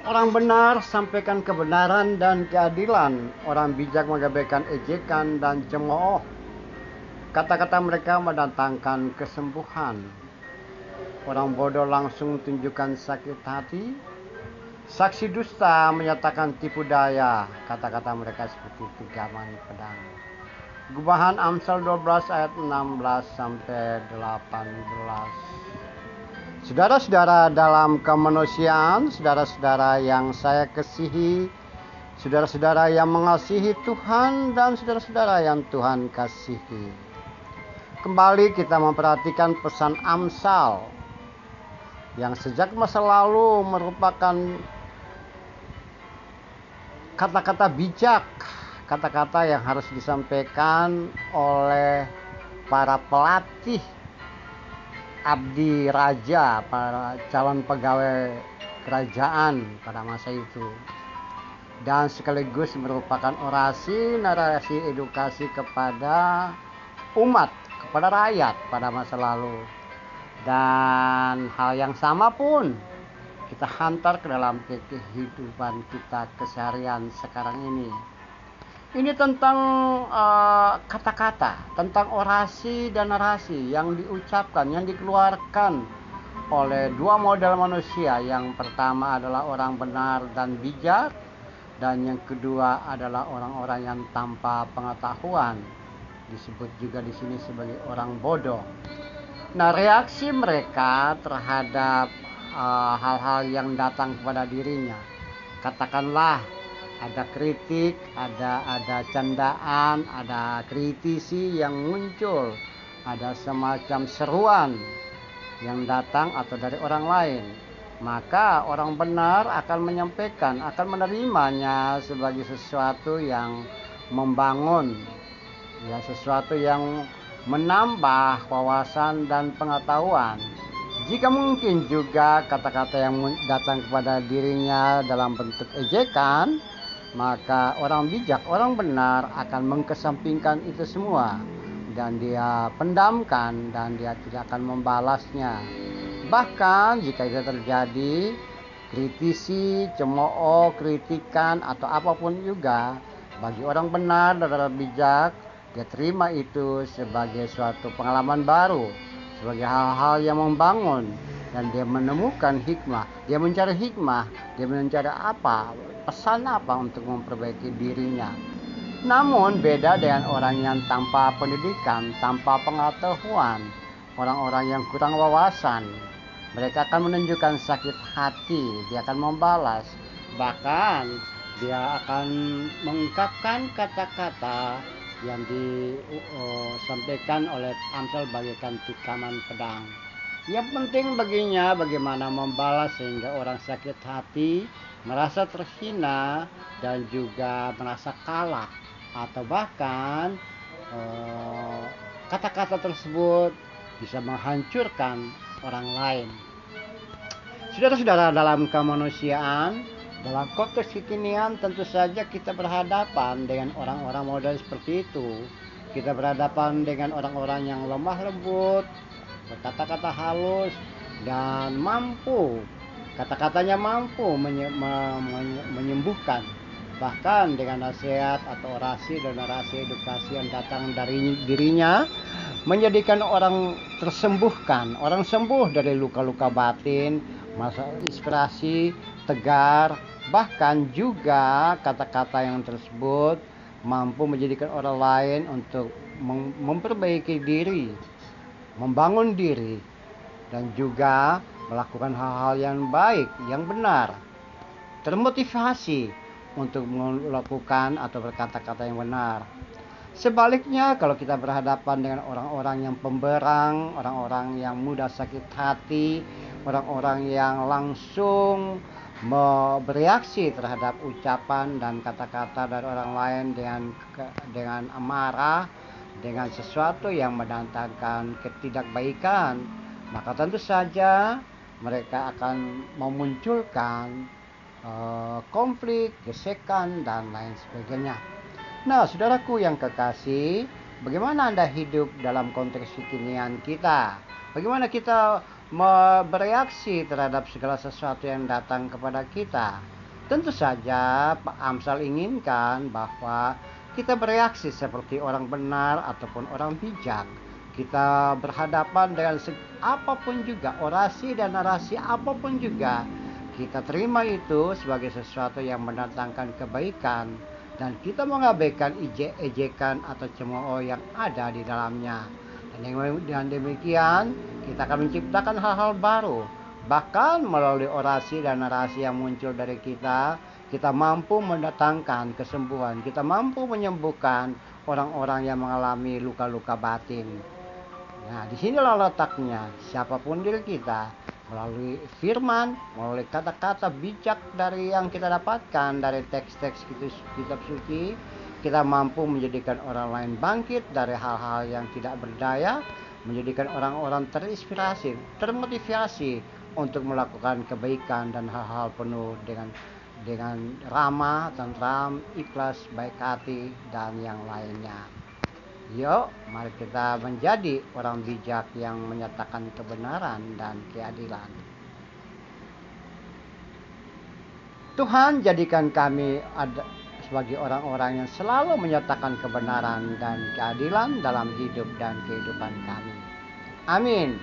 Orang benar sampaikan kebenaran dan keadilan. Orang bijak mengabaikan ejekan dan cemooh. Kata-kata mereka mendatangkan kesembuhan. Orang bodoh langsung tunjukkan sakit hati. Saksi dusta menyatakan tipu daya. Kata-kata mereka seperti tigaman pedang. Gubahan Amsal 12 ayat 16 sampai 18. Saudara-saudara dalam kemanusiaan, saudara-saudara yang saya kasihi, saudara-saudara yang mengasihi Tuhan dan saudara-saudara yang Tuhan kasihi. Kembali kita memperhatikan pesan Amsal yang sejak masa lalu merupakan kata-kata bijak, kata-kata yang harus disampaikan oleh para pelatih abdi raja, para calon pegawai kerajaan pada masa itu, dan sekaligus merupakan orasi, narasi, edukasi kepada umat, kepada rakyat pada masa lalu. Dan hal yang sama pun kita hantar ke dalam kehidupan kita keseharian sekarang ini. Ini tentang kata-kata, tentang orasi dan narasi yang diucapkan, yang dikeluarkan oleh dua model manusia. Yang pertama adalah orang benar dan bijak, dan yang kedua adalah orang-orang yang tanpa pengetahuan, disebut juga di sini sebagai orang bodoh. Nah, reaksi mereka terhadap hal-hal yang datang kepada dirinya, katakanlah ada kritik, ada candaan, ada kritisi yang muncul, ada semacam seruan yang datang atau dari orang lain, maka orang benar akan menyampaikan, akan menerimanya sebagai sesuatu yang membangun, ya, sesuatu yang menambah wawasan dan pengetahuan. Jika mungkin juga kata-kata yang datang kepada dirinya dalam bentuk ejekan, maka orang bijak, orang benar akan mengkesampingkan itu semua, dan dia pendamkan, dan dia tidak akan membalasnya. Bahkan jika itu terjadi, kritisi, cemooh, kritikan, atau apapun juga, bagi orang benar dan orang bijak, dia terima itu sebagai suatu pengalaman baru, sebagai hal-hal yang membangun, dan dia menemukan hikmah, dia mencari hikmah, dia mencari apa, pesan apa untuk memperbaiki dirinya. Namun beda dengan orang yang tanpa pendidikan, tanpa pengetahuan, orang-orang yang kurang wawasan. Mereka akan menunjukkan sakit hati, dia akan membalas, bahkan dia akan mengungkapkan kata-kata yang disampaikan oleh Amsal bagaikan tikaman pedang. Yang penting baginya bagaimana membalas sehingga orang sakit hati, merasa terhina, dan juga merasa kalah, atau bahkan kata-kata tersebut bisa menghancurkan orang lain. Saudara-saudara dalam kemanusiaan, dalam konteks kekinian, tentu saja kita berhadapan dengan orang-orang model seperti itu. Kita berhadapan dengan orang-orang yang lemah lembut, berkata-kata halus, dan mampu, kata-katanya mampu menyembuhkan. Bahkan dengan nasihat atau orasi dan narasi edukasi yang datang dari dirinya, menjadikan orang tersembuhkan, orang sembuh dari luka-luka batin, masalah inspirasi, tegar. Bahkan juga kata-kata yang tersebut mampu menjadikan orang lain untuk memperbaiki diri, membangun diri, dan juga melakukan hal-hal yang baik, yang benar, termotivasi untuk melakukan atau berkata-kata yang benar. Sebaliknya, kalau kita berhadapan dengan orang-orang yang pemberang, orang-orang yang mudah sakit hati, orang-orang yang langsung bereaksi terhadap ucapan dan kata-kata dari orang lain dengan amarah, dengan sesuatu yang mendatangkan ketidakbaikan, maka tentu saja mereka akan memunculkan konflik, gesekan, dan lain sebagainya. Nah, saudaraku yang kekasih, bagaimana Anda hidup dalam konteks kekinian kita? Bagaimana kita bereaksi terhadap segala sesuatu yang datang kepada kita? Tentu saja Pak Amsal inginkan bahwa kita bereaksi seperti orang benar ataupun orang bijak. Kita berhadapan dengan apapun juga, orasi dan narasi apapun juga, kita terima itu sebagai sesuatu yang mendatangkan kebaikan, dan kita mengabaikan ejekan atau cemooh yang ada di dalamnya. Dan demikian kita akan menciptakan hal-hal baru. Bahkan melalui orasi dan narasi yang muncul dari kita mampu mendatangkan kesembuhan, kita mampu menyembuhkan orang-orang yang mengalami luka-luka batin. Nah, disinilah letaknya, siapapun diri kita, melalui firman, melalui kata-kata bijak dari yang kita dapatkan dari teks-teks kitab suci, kita mampu menjadikan orang lain bangkit dari hal-hal yang tidak berdaya, menjadikan orang-orang terinspirasi, termotivasi untuk melakukan kebaikan dan hal-hal penuh dengan ramah, tentram, ikhlas, baik hati, dan yang lainnya. Yuk, mari kita menjadi orang bijak yang menyatakan kebenaran dan keadilan. Tuhan jadikan kami sebagai orang-orang yang selalu menyatakan kebenaran dan keadilan dalam hidup dan kehidupan kami. Amin.